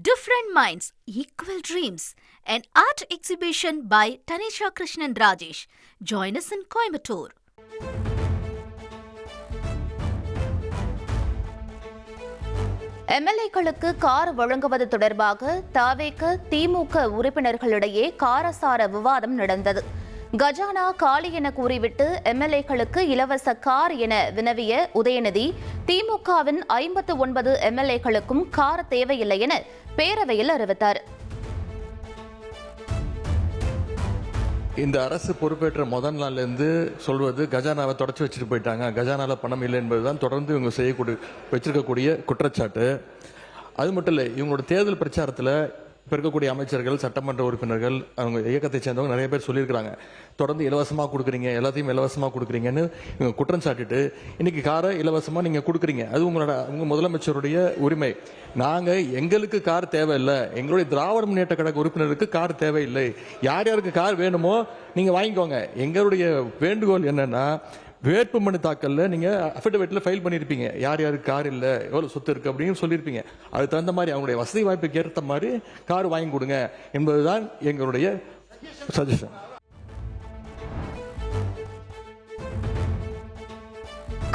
Different Minds, Equal Dreams, an art exhibition by Tanisha Krishnan Rajesh. Join us in Coimbatore. எம்எல்ஏக்களுக்கு car வழங்குவது தொடர்பாக தவேக திமுக உறுப்பினர்களிடையே காரசார விவாதம் நடந்தது. கஜானா காலி என கூறிவிட்டு எம்எல்ஏக்களுக்கு இலவச கார் என வினவிய உதயநிதி, திமுகவின் 59 எம்எல்ஏக்களுக்கும் கார் தேவையில்லை என பேரவையில் அறிவித்தார். இந்த அரசு பொறுப்பேற்ற முதல் நாள்ல இருந்து சொல்வது கஜானாவை தொடச்சு வச்சுட்டு போயிட்டாங்க, கஜானால பணம் இல்லை என்பதுதான் தொடர்ந்து இவங்க வச்சிருக்கக்கூடிய குற்றச்சாட்டு. அது மட்டும் இல்லை, இவங்களோட தேர்தல் பிரச்சாரத்தில் இப்போ இருக்கக்கூடிய அமைச்சர்கள், சட்டமன்ற உறுப்பினர்கள், அவங்க இயக்கத்தை சேர்ந்தவங்க நிறைய பேர் சொல்லியிருக்கிறாங்க, தொடர்ந்து இலவசமாக கொடுக்குறீங்க, எல்லாத்தையும் இலவசமாக கொடுக்குறீங்கன்னு இவங்க குற்றம் சாட்டிட்டு இன்னைக்கு காரை இலவசமாக நீங்கள் கொடுக்குறீங்க. அது உங்க முதலமைச்சருடைய உரிமை. நாங்கள் எங்களுக்கு கார் தேவையில்லை, எங்களுடைய திராவிட முன்னேற்ற கழக உறுப்பினருக்கு கார் தேவையில்லை. யார் யாருக்கு கார் வேணுமோ நீங்கள் வாங்கிக்கோங்க. எங்களுடைய வேண்டுகோள் என்னன்னா, வேட்புமனு தாக்கல்ல நீங்க அஃபிடவிட்ல ஃபைல் பண்ணிருப்பீங்க, யார் யாருக்கு கார் இல்ல, எவ்வளவு சொத்து இருக்கு அப்படின்னு சொல்லியிருப்பீங்க. அதுக்கு தகுந்த மாதிரி அவங்களுடைய வசதி வாய்ப்புக்கு ஏற்ற மாதிரி கார் வாங்கி கொடுங்க என்பதுதான் எங்களுடைய சஜஷன்.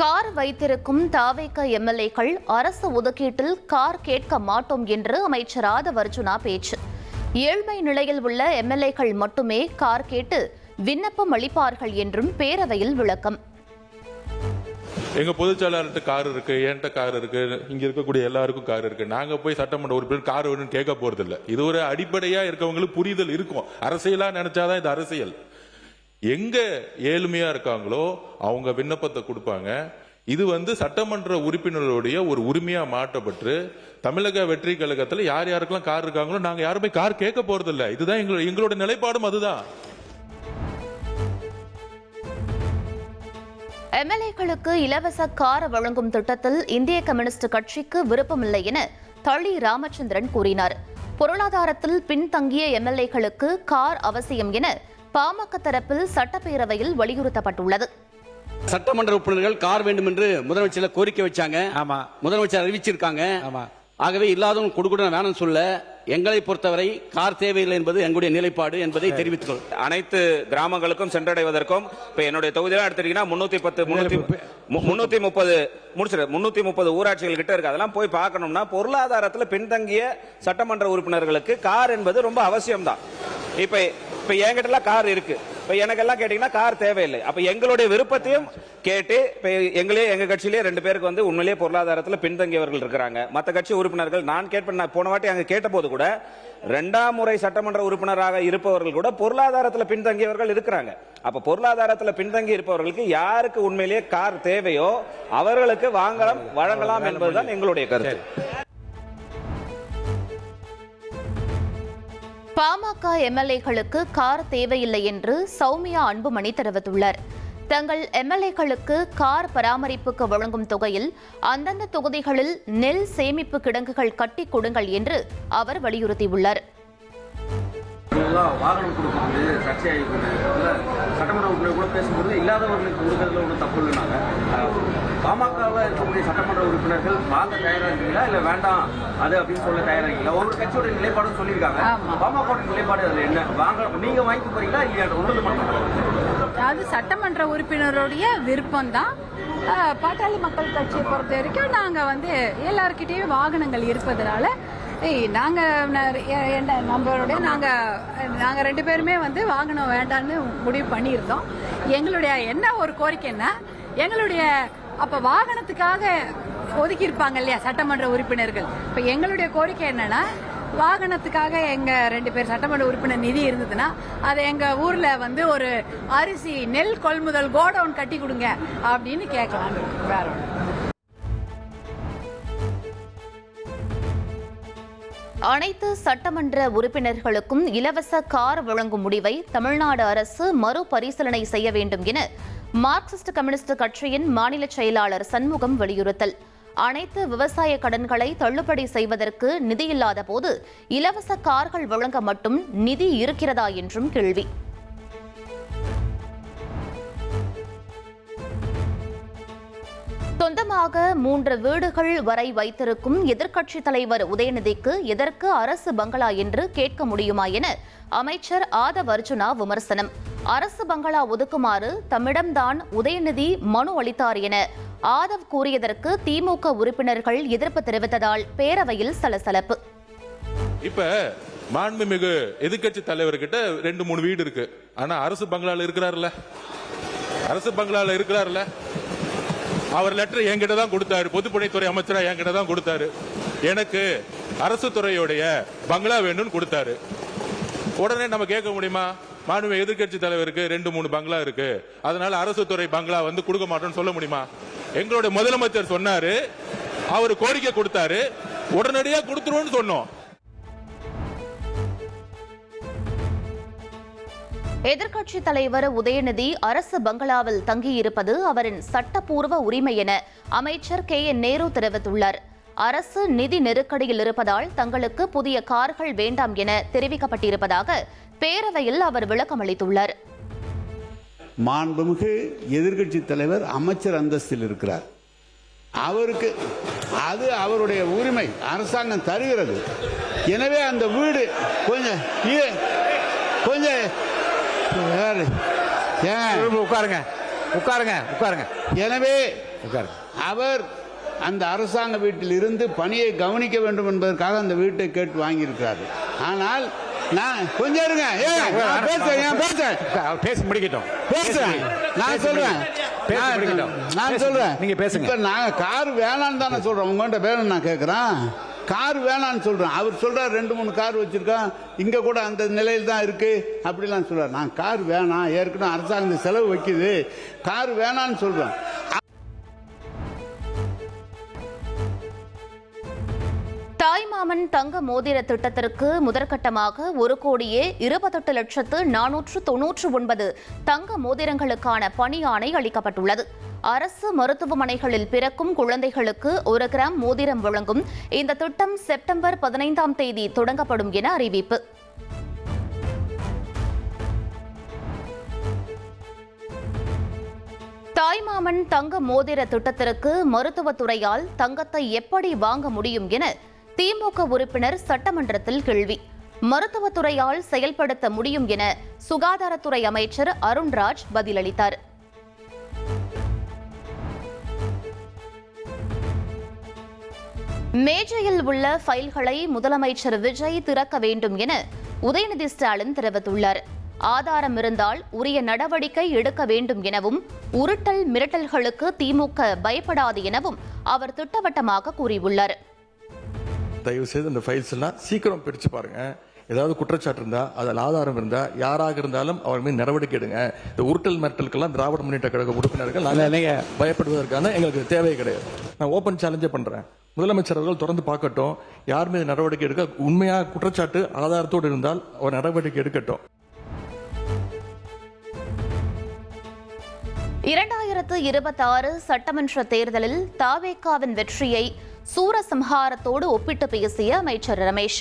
கார் வைத்திருக்கும் தவேக எம்எல்ஏக்கள் அரசு ஒதுக்கீட்டில் கார் கேட்க மாட்டோம் என்று அமைச்சர் ஆதவ் அர்ஜுனா பேச்சு. ஏழ்மை நிலையில் உள்ள எம்எல்ஏக்கள் மட்டுமே கார் கேட்டு விண்ணப்பம் அளிப்பார்கள் என்றும் பேரவையில் விளக்கம். எங்க பொதுச்செயலாளர்கிட்ட கார் இருக்கு, என்கிட்ட கார் இருக்கு, இங்க இருக்கக்கூடிய எல்லாருக்கும் கார் இருக்கு. நாங்க போய் சட்டமன்ற உறுப்பினர் கார் வேணும்னு கேட்க போறது இல்ல. இது ஒரு அடிப்படையா இருக்கவங்களுக்கு புரிதல் இருக்கும். அரசியலா நினைச்சாதான் இது அரசியல். எங்க ஏழ்மையா இருக்காங்களோ அவங்க விண்ணப்பத்தை கொடுப்பாங்க. இது சட்டமன்ற உறுப்பினர்களுடைய ஒரு உரிமையா மாற்றப்பட்டு தமிழக வெற்றி கழகத்தில் யார் யாருக்கெல்லாம் கார் இருக்காங்களோ நாங்க யாருமே கார் கேட்க போறது இல்ல. இதுதான் எங்களோட நிலைப்பாடும். அதுதான் எம்எல்ஏக்களுக்கு இலவச கார் வழங்கும் திட்டத்தில் இந்திய கம்யூனிஸ்ட் கட்சிக்கு விருப்பமில்லை என தளி ராமச்சந்திரன் கூறினார். பொருளாதாரத்தில் பின்தங்கிய எம்எல்ஏக்களுக்கு கார் அவசியம் என பாமக தரப்பில் சட்டப்பேரவையில் வலியுறுத்தப்பட்டுள்ளது. சட்டமன்ற உறுப்பினர்கள் கார் வேண்டும் என்று முதலமைச்சர் கோரிக்கை வச்சாங்க. முதலமைச்சர் அறிவிச்சிருக்காங்க. ஆகவே இல்லாதவங்க கொடுக்க வேணும்னு சொல்ல, எங்களை பொறுத்தவரை கார் தேவையில்லை என்பது எங்களுடைய நிலைப்பாடு என்பதை தெரிவித்துக் அனைத்து கிராமங்களுக்கும் சென்றடைவதற்கும் இப்ப என்னுடைய தொகுதியெல்லாம் எடுத்துட்டீங்கன்னா 330 ஊராட்சிகள் கிட்ட இருக்கு. அதெல்லாம் போய் பார்க்கணும்னா பொருளாதாரத்தில் பின்தங்கிய சட்டமன்ற உறுப்பினர்களுக்கு கார் என்பது ரொம்ப அவசியம் தான். இப்ப என்கிட்ட கார் இருக்கு, இப்ப எனக்கெல்லாம் கேட்டீங்கன்னா கார் தேவையில்லை. அப்ப எங்களுடைய விருப்பத்தையும் கேட்டு இப்ப எங்க கட்சியிலேயே 2 பேருக்கு உண்மையிலேயே பொருளாதாரத்தில் பின்தங்கியவர்கள் இருக்கிறாங்க. மற்ற கட்சி உறுப்பினர்கள் நான் கேட்பேன், போன வாட்டி அங்க கேட்ட போது கூட 2ஆம் முறை சட்டமன்ற உறுப்பினராக இருப்பவர்கள் கூட பொருளாதாரத்தில் பின்தங்கியவர்கள் இருக்கிறாங்க. அப்ப பொருளாதாரத்தில் பின்தங்கி இருப்பவர்களுக்கு யாருக்கு உண்மையிலேயே கார் தேவையோ அவர்களுக்கு வழங்கலாம் என்பதுதான் எங்களுடைய கருத்து. பாமக எம்எல்ஏக்களுக்கு கார் தேவையில்லை என்று சௌமியா அன்புமணி தெரிவித்துள்ளார். தங்கள் எம்எல்ஏக்களுக்கு கார் பராமரிப்புக்கு வழங்கும் தொகையில் அந்தந்த தொகுதிகளில் நெல் சேமிப்பு கிடங்குகள் கட்டி கொடுங்கள் என்று அவர் வலியுறுத்தியுள்ளார். வாகனம் கொடுக்குறது சர்ச்சையாகிருக்குது. சட்டமன்ற உறுப்பினர் கூட பேசும்போது இல்லாதவர்களுக்கு கொடுக்கறதுல ஒன்றும் தப்பு இல்லைனாங்க. பாமகவில் இருக்கக்கூடிய சட்டமன்ற உறுப்பினர்கள் வாங்க தயாராக இருக்கீங்களா இல்லை வேண்டாம் அது அப்படின்னு சொல்ல தயாராக இருக்கீங்களா? ஒவ்வொரு கட்சியோட நிலைப்பாடும் சொல்லியிருக்காங்க. பாமக நிலைப்பாடு அதில் என்ன? நீங்க வாங்கி போறீங்களா இல்லையா? உங்களுக்கு மட்டும் அது சட்டமன்ற உறுப்பினருடைய விருப்பம் தான். பாட்டாளி மக்கள் கட்சியை பொறுத்த வரைக்கும் நாங்க எல்லாருக்கிட்டையும் வாகனங்கள் இருப்பதனால நம்மளுடைய நாங்க 2 பேருமே வாகனம் வேண்டான்னு முடிவு பண்ணியிருந்தோம். எங்களுடைய என்ன ஒரு கோரிக்கைன்னா, எங்களுடைய அப்ப வாகனத்துக்காக ஒதுக்கி இருப்பாங்க இல்லையா சட்டமன்ற உறுப்பினர்கள். இப்ப எங்களுடைய கோரிக்கை என்னன்னா, வாகனத்துக்காக எங்க 2 பேர் சட்டமன்ற உறுப்பினர் நிதி இருந்ததுன்னா அதை எங்க ஊர்ல ஒரு அரிசி நெல் கொள்முதல் கோடவுன் கட்டி கொடுங்க அப்படின்னு கேட்கலாம். வேற அனைத்து சட்டமன்ற உறுப்பினர்களுக்கும் இலவச கார் வழங்கும் முடிவை தமிழ்நாடு அரசு மறுபரிசீலனை செய்ய வேண்டும் என மார்க்சிஸ்ட் கம்யூனிஸ்ட் கட்சியின் மாநில செயலாளர் சண்முகம் வலியுறுத்தல். அனைத்து விவசாய கடன்களை தள்ளுபடி செய்வதற்கு நிதி இல்லாத போது இலவச கார்கள் வழங்க மட்டும் நிதி இருக்கிறதா என்றும் கேள்வி. சொந்தமாக 3 வீடுகள் வரை வைத்திருக்கும் எதிர்க்கட்சித் தலைவர் உதயநிதிக்கு எதற்கு அரசு பங்களா என்று கேட்க முடியுமா என அமைச்சர் ஆதவ் அர்ஜுனா விமர்சனம். அரசு பங்களா ஒதுக்குமாறு தம்மிடம்தான் உதயநிதி மனு அளித்தார் என ஆதவ் கூறியதற்கு திமுக உறுப்பினர்கள் எதிர்ப்பு தெரிவித்ததால் பேரவையில் சலசலப்பு. இப்ப மாண்புமிகு எதிர்க்கட்சி தலைவர்கிட்ட 2-3 வீடு இருக்கு. ஆனா அரசு பங்களால இருக்கிறார்ல, அவர் லெட்டர் என்கிட்ட தான் கொடுத்தாரு. பொதுப்பணித்துறை அமைச்சரா என்கிட்ட தான் கொடுத்தாரு. எனக்கு அரசு துறையுடைய பங்களா வேணும்னு கொடுத்தாரு. உடனே நம்ம கேட்க முடியுமா? மாண்புமிகு எதிர்க்கட்சி தலைவருக்கு 2-3 பங்களா இருக்கு, அதனால அரசு துறை பங்களா கொடுக்க மாட்டோம்னு சொல்ல முடியுமா? எங்களுடைய முதலமைச்சர் சொன்னாரு, அவர் கோரிக்கை கொடுத்தாரு, உடனடியா கொடுத்துருவோம்னு சொன்னோம். எதிர்க்கட்சி தலைவர் உதயநிதி அரசு பங்களாவில் தங்கியிருப்பது அவரின் சட்டப்பூர்வ உரிமை என அமைச்சர் KN நேரு தெரிவித்துள்ளார். அரசு நிதி நெருக்கடியில் இருப்பதால் தங்களுக்கு புதிய கார்கள் வேண்டாம் என தெரிவிக்கப்பட்டிருப்பதாக பேரவையில் அவர் விளக்கம் அளித்துள்ளார். மாண்புமிகு எதிர்க்கட்சி தலைவர் அமைச்சர் அந்தஸ்தில் இருக்கிறார். அவருக்கு அது அவருடைய உரிமை, அரசாங்கம் தருகிறது. எனவே அந்த வீடு கொஞ்சம் உட்காருங்க. எனவே அவர் அந்த அரசாங்க வீட்டில் இருந்து பணியை கவனிக்க வேண்டும் என்பதற்காக அந்த வீட்டை கேட்டு வாங்கியிருக்கிறார். ஆனால் நான் கொஞ்சம் இருங்க, பேச முடிக்கட்டும், நான் சொல்றேன் நீங்க பேசுங்க. இப்ப நாங்க கார் வேணான்னு தானே சொல்றோம், உங்கள்கிட்ட வேணும் நான் கேட்கிறேன். கார் வேணான்னு சொல்றேன், அவர் சொல்றார் 2-3 கார் வச்சிருக்கான், இங்க கூட அந்த நிலையில் தான் இருக்கு அப்படிலாம் சொல்றாரு. நான் கார் வேணாம், ஏற்கனவே அரசாங்கம் செலவு வைக்குது, கார் வேணான்னு சொல்றேன். தாய்மாமன் தங்க மோதிர திட்டத்திற்கு முதற்கட்டமாக 1,28,499 தங்க மோதிரங்களுக்கான பணி ஆணை அளிக்கப்பட்டுள்ளது. அரசு மருத்துவமனைகளில் பிறக்கும் குழந்தைகளுக்கு 1 கிராம் மோதிரம் வழங்கும் இந்த திட்டம் செப்டம்பர் 15ஆம் தேதி தொடங்கப்படும் என அறிவிப்பு. தாய்மாமன் தங்க மோதிர திட்டத்திற்கு மருத்துவத்துறையால் தங்கத்தை எப்படி வாங்க முடியும் என திமுக உறுப்பினர் சட்டமன்றத்தில் கேள்வி. மருத்துவத்துறையால் செயல்படுத்த முடியும் என சுகாதாரத்துறை அமைச்சர் அருண்ராஜ் பதிலளித்தார். மேஜையில் உள்ள ஃபைல்களை முதலமைச்சர் விஜய் திறக்க வேண்டும் என உதயநிதி ஸ்டாலின் தெரிவித்துள்ளார். ஆதாரம் இருந்தால் உரிய நடவடிக்கை எடுக்க வேண்டும் எனவும் உருட்டல் மிரட்டல்களுக்கு திமுக பயப்படாது எனவும் அவர் திட்டவட்டமாக கூறியுள்ளார். தயவு செய்து இந்த ஃபைல்ஸ் எல்லாம் சீக்கிரம் பிரிச்சு பாருங்க. ஏதாவது குற்றச்சாட்டு இருந்தா, அதில் ஆதாரம் இருந்தா, யாராக இருந்தாலும் அவர் மீது நடவடிக்கை எடுங்க. இந்த உருட்டல் மிரட்டலுக்கெல்லாம் திராவிட முன்னேற்ற கழக உறுப்பினர்கள் பயப்படுவதற்கான எங்களுக்கு தேவை கிடையாது. நான் ஓபன் சேலஞ்சே பண்றேன். முதலமைச்சர் அவர்கள் தொடர்ந்து பார்க்கட்டும், யார் மீது நடவடிக்கை எடுக்க உண்மையாக குற்றச்சாட்டு ஆதாரத்தோடு இருந்தால் அவர் நடவடிக்கை எடுக்கட்டும். 2026 சட்டமன்ற தேர்தலில் தாவேகாவின் வெற்றியை சூரசம்ஹாரத்தோடு ஒப்பிட்டு பேசிய அமைச்சர் ரமேஷ்,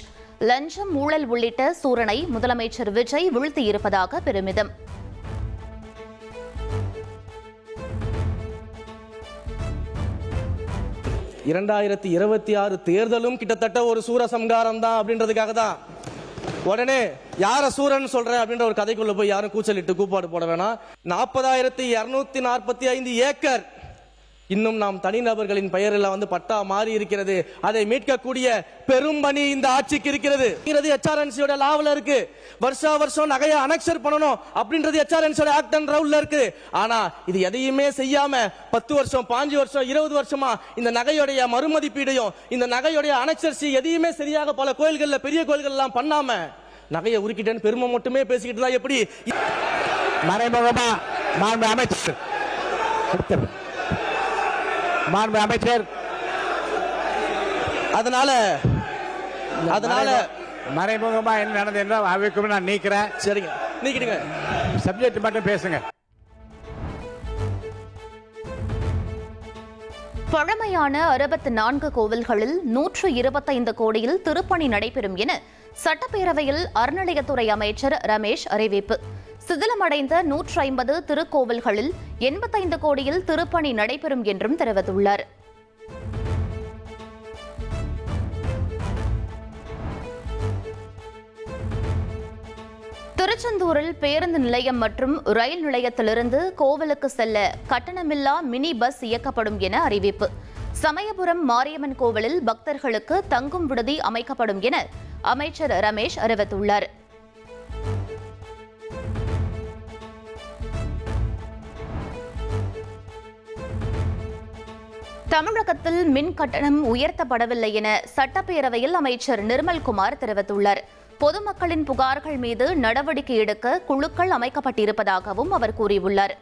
லஞ்சம் ஊழல் உள்ளிட்ட சூரனை முதலமைச்சர் விஜய் வீழ்த்தியிருப்பதாக பெருமிதம். தேர்தலும் கிட்டத்தட்ட ஒரு சூரசம்ஹாரம் தான் அப்படின்றதுக்காக தான் உடனே யார சூரன் சொல்றேன் அப்படின்ற ஒரு கதைக்குள்ள போய் யாரும் கூச்சலிட்டு கூப்பாடு போட வேணாம். 40,245 ஏக்கர் இன்னும் நாம் தனிநபர்களின் பெயரில் பட்டா மாறி இருக்கிறது. அதை மீட்கக்கூடிய பெரும் பணி இந்த ஆட்சிக்கு இருக்கிறது. HRNC லாவில் இருக்கு. வருஷம் நகையை அனெக்சர் பண்ணணும் அப்படின்றது HRNC ஆக்ட் அண்ட் ரவுல்ல இருக்கு. ஆனா இது எதையுமே செய்யாம 10 வருஷம் 5 வருஷம் 20 வருஷமா இந்த நகையுடைய மறுமதிப்பீடையும் இந்த நகையுடைய அனெக்சர்சி எதையுமே சரியாக பல கோயில்கள்ல பெரிய கோயில்கள் எல்லாம் பண்ணாம நகையை உருக்கிட்டேன்னு பெருமை மட்டுமே பேசிக்கிட்டு தான் எப்படி மறைமுகமா அமைச்சர் அதனால மறைமுகமா என்ன நடந்தது என்றால் அவைக்கும் நான் நீக்கிறேன். சரிங்க, நீக்கிடுங்க. சப்ஜெக்ட் மட்டும் பேசுங்க. பழமையான 64 கோவில்களில் 125 கோடியில் திருப்பணி நடைபெறும் என சட்டப்பேரவையில் அறநிலையத்துறை அமைச்சர் ரமேஷ் அறிவிப்பு. சிதிலமடைந்த 150 திருக்கோவில்களில் 85 கோடியில் திருப்பணி நடைபெறும் என்றும் தெரிவித்துள்ளார். திருச்செந்தூரில் பேருந்து நிலையம் மற்றும் ரயில் நிலையத்திலிருந்து கோவிலுக்கு செல்ல கட்டணமில்லா மினி பஸ் இயக்கப்படும் என அறிவிப்பு. சமயபுரம் மாரியம்மன் கோவிலில் பக்தர்களுக்கு தங்கும் விடுதி அமைக்கப்படும் என அமைச்சர் ரமேஷ் அறிவித்துள்ளார். தமிழகத்தில் மின் கட்டணம் உயர்த்தப்படவில்லை என சட்டப்பேரவையில் அமைச்சர் நிர்மல்குமார் தெரிவித்துள்ளார். பொதுமக்களின் புகார்கள் மீது நடவடிக்கை எடுக்க குழுக்கள் அமைக்கப்பட்டிருப்பதாகவும் அவர் கூறியுள்ளார்.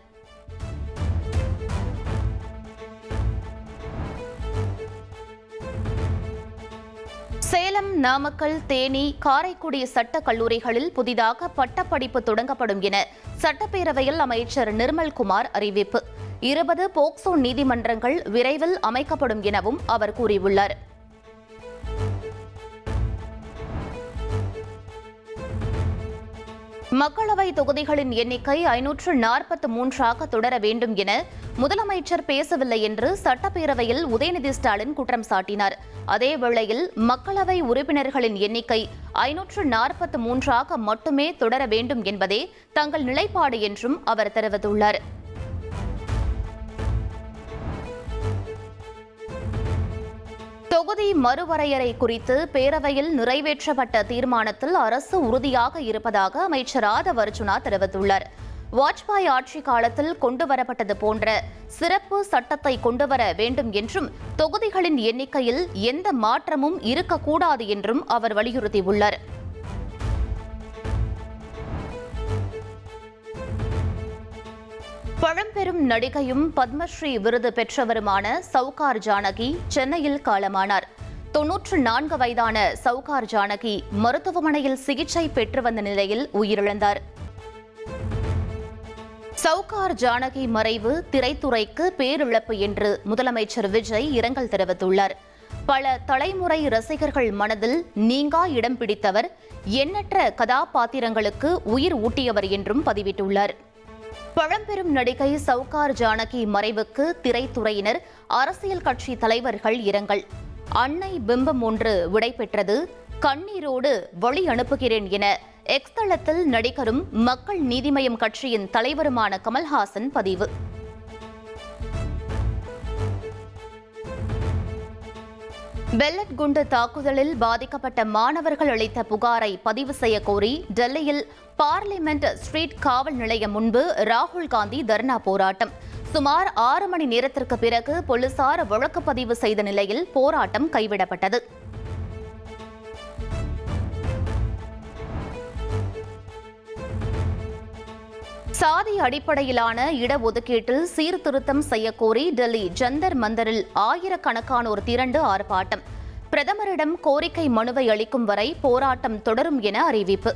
சேலம், நாமக்கல், தேனி, காரைக்குடி சட்டக் கல்லூரிகளில் புதிதாக பட்டப்படிப்பு தொடங்கப்படும் என சட்டப்பேரவையில் அமைச்சர் நிர்மல்குமார் அறிவிப்பு. 20 போக்சோ நீதிமன்றங்கள் விரைவில் அமைக்கப்படும் எனவும் அவர் கூறியுள்ளார். மக்களவை தொகுதிகளின் எண்ணிக்கை 543ஆக தொடர வேண்டும் என முதலமைச்சர் பேசவில்லை என்று சட்டப்பேரவையில் உதயநிதி ஸ்டாலின் குற்றம் சாட்டினார். அதேவேளையில் மக்களவை உறுப்பினர்களின் எண்ணிக்கை 543ஆக மட்டுமே தொடர வேண்டும் என்பதே தங்கள் நிலைப்பாடு என்றும் அவர் தெரிவித்துள்ளார். தொகுதி மறுவரையறை குறித்து பேரவையில் நிறைவேற்றப்பட்ட தீர்மானத்தில் அரசு உறுதியாக இருப்பதாக அமைச்சர் ஆதவ் அர்ஜுனா தெரிவித்துள்ளார். வாஜ்பாய் ஆட்சி காலத்தில் கொண்டுவரப்பட்டது போன்ற சிறப்பு சட்டத்தை கொண்டுவர வேண்டும் என்றும் தொகுதிகளின் எண்ணிக்கையில் எந்த மாற்றமும் இருக்கக்கூடாது என்றும் அவர் வலியுறுத்தியுள்ளார். பழம்பெரும் நடிகையும் பத்மஸ்ரீ விருது பெற்றவருமான சவுகார் ஜானகி சென்னையில் காலமானார். 94 வயதான சவுகார் ஜானகி மருத்துவமனையில் சிகிச்சை பெற்று வந்த நிலையில் உயிரிழந்தார். சவுகார் ஜானகி மறைவு திரைத்துறைக்கு பேரிழப்பு என்று முதலமைச்சர் விஜய் இரங்கல் தெரிவித்துள்ளார். பல தலைமுறை ரசிகர்கள் மனதில் நீங்கா இடம் பிடித்தவர், எண்ணற்ற கதாபாத்திரங்களுக்கு உயிர் ஊட்டியவர் என்றும் பதிவிட்டுள்ளார். பழம்பெரும் நடிகை சவுகார் ஜானகி மறைவுக்கு திரைத்துறையினர், அரசியல் கட்சி தலைவர்கள் இரங்கல். அன்னை பிம்பம் ஒன்று விடைபெற்றது, கண்ணீரோடு வழி அனுப்புகிறேன் என எக்ஸ் தளத்தில் நடிகரும் மக்கள் நீதிமய்யம் கட்சியின் தலைவருமான கமல்ஹாசன் பதிவு. பெல்லட் குண்டு தாக்குதலில் பாதிக்கப்பட்ட மாணவர்கள் அளித்த புகாரை பதிவு செய்ய கோரி டெல்லியில் பார்லிமெண்ட் ஸ்ட்ரீட் காவல் நிலையம் முன்பு ராகுல் காந்தி தர்ணா போராட்டம். சுமார் 6 மணி நேரத்திற்கு பிறகு போலீசார் வழக்கு பதிவு செய்த நிலையில் போராட்டம் கைவிடப்பட்டது. சாதி அடிப்படையிலான இடஒதுக்கீட்டில் சீர்திருத்தம் செய்யக்கோரி டெல்லி ஜந்தர் மந்தரில் ஆயிரக்கணக்கானோர் திரண்டு ஆர்ப்பாட்டம். பிரதமரிடம் கோரிக்கை மனுவை அளிக்கும் வரை போராட்டம் தொடரும் என அறிவிப்பு.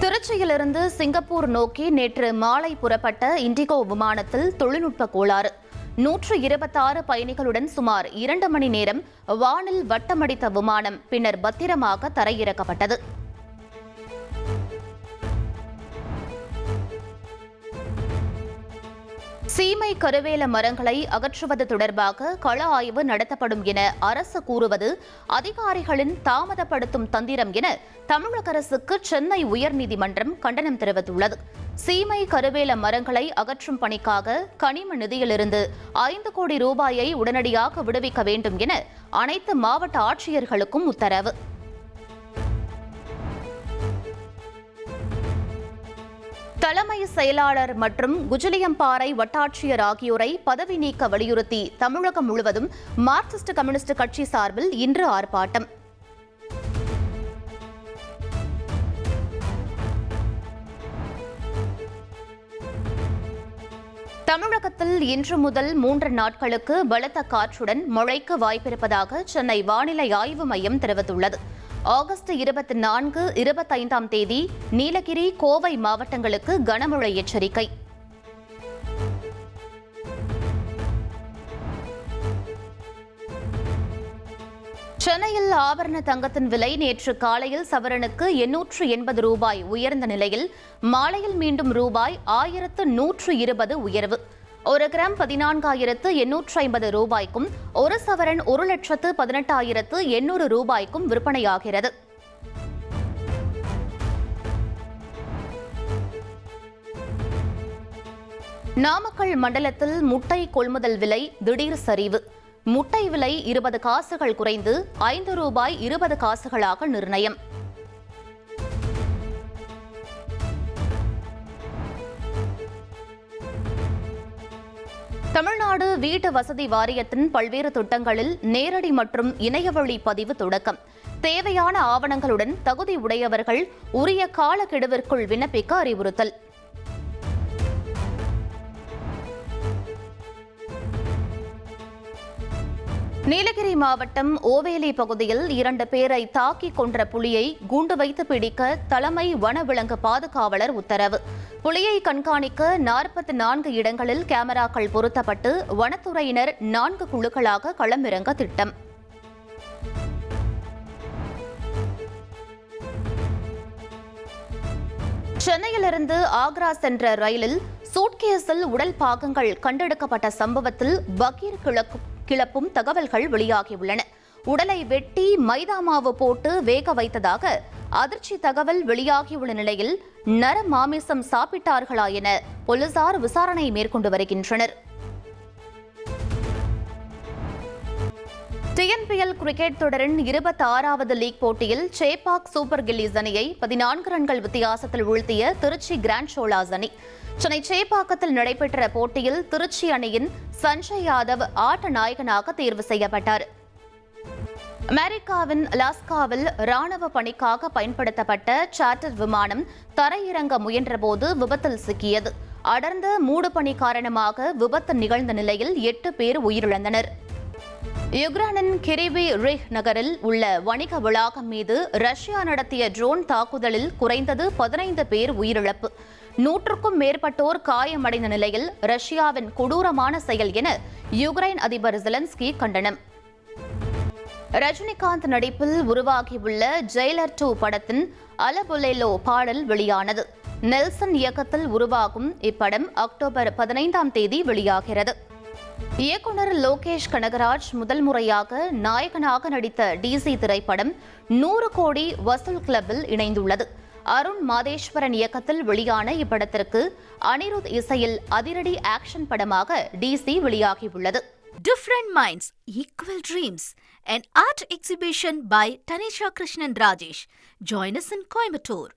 திருச்சியிலிருந்து சிங்கப்பூர் நோக்கி நேற்று மாலை புறப்பட்ட இண்டிகோ விமானத்தில் தொழில்நுட்ப கோளாறு. 126 பயணிகளுடன் சுமார் 2 மணி நேரம் வானில் வட்டமடித்த விமானம் பின்னர் பத்திரமாக தரையிறக்கப்பட்டது. சீமை கருவேல மரங்களை அகற்றுவது தொடர்பாக கள ஆய்வு நடத்தப்படும் என அரசு கூறுவது அதிகாரிகளின் தாமதப்படுத்தும் தந்திரம் என தமிழக அரசுக்கு சென்னை உயர்நீதிமன்றம் கண்டனம் தெரிவித்துள்ளது. சீமை கருவேல மரங்களை அகற்றும் பணிக்காக கனிம நிதியிலிருந்து 5 கோடி ரூபாயை உடனடியாக விடுவிக்க வேண்டும் என அனைத்து மாவட்ட ஆட்சியர்களுக்கும் உத்தரவு. தலைமை செயலாளர் மற்றும் குஜிலியம்பாறை வட்டாட்சியர் ஆகியோரை பதவி நீக்க வலியுறுத்தி தமிழகம் முழுவதும் மார்க்சிஸ்ட் கம்யூனிஸ்ட் கட்சி சார்பில் இன்று ஆர்ப்பாட்டம். தமிழகத்தில் இன்று முதல் 3 நாட்களுக்கு பலத்த காற்றுடன் மழைக்கு வாய்ப்பிருப்பதாக சென்னை வானிலை ஆய்வு மையம் தெரிவித்துள்ளது. ஆகஸ்ட் 24, 25ஆம் தேதி நீலகிரி, கோவை மாவட்டங்களுக்கு கனமழை எச்சரிக்கை. சென்னையில் ஆபரண தங்கத்தின் விலை நேற்று காலையில் சவரனுக்கு 880 ரூபாய் உயர்ந்த நிலையில் மாலையில் மீண்டும் ரூபாய் 1120 உயர்வு. 1 கிராம் 14,850 ரூபாய்க்கும் 1 சவரன் 1,18,800 ரூபாய்க்கும் விற்பனையாகிறது. நாமக்கல் மண்டலத்தில் முட்டை கொள்முதல் விலை திடீர் சரிவு. முட்டை விலை 20 காசுகள் குறைந்து 5 ரூபாய் 20 காசுகளாக நிர்ணயம். தமிழ்நாடு வீட்டு வசதி வாரியத்தின் பல்வேறு திட்டங்களில் நேரடி மற்றும் இணையவழி பதிவு தொடக்கம். தேவையான ஆவணங்களுடன் தகுதி உடையவர்கள் உரிய காலக்கெடுவிற்குள் விண்ணப்பிக்க அறிவுறுத்தல். நீலகிரி மாவட்டம் ஓவேலி பகுதியில் 2 பேரை தாக்கிக் கொன்ற புலியை குண்டு வைத்து பிடிக்க தலைமை வனவிலங்கு பாதுகாவலர் உத்தரவு. புலியை கண்காணிக்க 44 இடங்களில் கேமராக்கள் பொருத்தப்பட்டு வனத்துறையினர் 4 குழுக்களாக களமிறங்க திட்டம். சென்னையிலிருந்து ஆக்ரா சென்ற ரயிலில் சூட்கேஸில் உடல் பாகங்கள் கண்டெடுக்கப்பட்ட சம்பவத்தில் பகீர் கிளப்பும் தகவல்கள் வெளியாகியுள்ளன. உடலை வெட்டி மைதா மாவு போட்டு வேக வைத்ததாக அதிர்ச்சி தகவல் வெளியாகியுள்ள நிலையில் நர மாமிசம் சாப்பிட்டார்களா என போலீசார் விசாரணை மேற்கொண்டு வருகின்றனர். TNPL கிரிக்கெட் தொடரின் 26வது லீக் போட்டியில் சேப்பாக் சூப்பர் கில்லிஸ் அணியை 14 ரன்கள் வித்தியாசத்தில் வீழ்த்திய திருச்சி கிராண்ட் ஷோலாஸ் அணி. சென்னை சேப்பாக்கத்தில் நடைபெற்ற போட்டியில் திருச்சி அணியின் சஞ்சய் யாதவ் ஆட்ட நாயகனாக தேர்வு செய்யப்பட்டார். அமெரிக்காவின் அலாஸ்காவில் ராணுவ பணிக்காக பயன்படுத்தப்பட்ட சார்ட்டர் விமானம் தரையிறங்க முயன்றபோது விபத்தில் சிக்கியது. அடர்ந்த மூடுபனி காரணமாக விபத்து நிகழ்ந்த நிலையில் 8 பேர் உயிரிழந்தனர். யுக்ரைனின் கிரிவி ரிஹ் நகரில் உள்ள வணிக வளாகம் மீது ரஷ்யா நடத்திய ட்ரோன் தாக்குதலில் குறைந்தது 15 பேர் உயிரிழப்பு. 100க்கும் மேற்பட்டோர் காயமடைந்த நிலையில் ரஷ்யாவின் கொடூரமான செயல் என யுக்ரைன் அதிபர் ஜெலன்ஸ்கி கண்டனம். ரஜினிகாந்த் நடிப்பில் உருவாகியுள்ள ஜெயிலர் 2 படத்தின் அலபுலேலோ பாடல் வெளியானது. நெல்சன் இயக்கத்தில் உருவாகும் இப்படம் அக்டோபர் 15ஆம் தேதி வெளியாகிறது. இயக்குனர் லோகேஷ் கனகராஜ் முதல் முறையாக நாயகனாக நடித்த DC திரைப்படம் 100 கோடி வசூல் கிளப்பில் இணைந்துள்ளது. அருண் மாதேஸ்வரன் இயக்கத்தில் வெளியான இப்படத்திற்கு அனிருத் இசையில் அதிரடி ஆக்ஷன் படமாக DC வெளியாகியுள்ளது. Different Minds, Equal Dreams, an art exhibition by Tanisha Krishnan Rajesh. Join us in Coimbatore.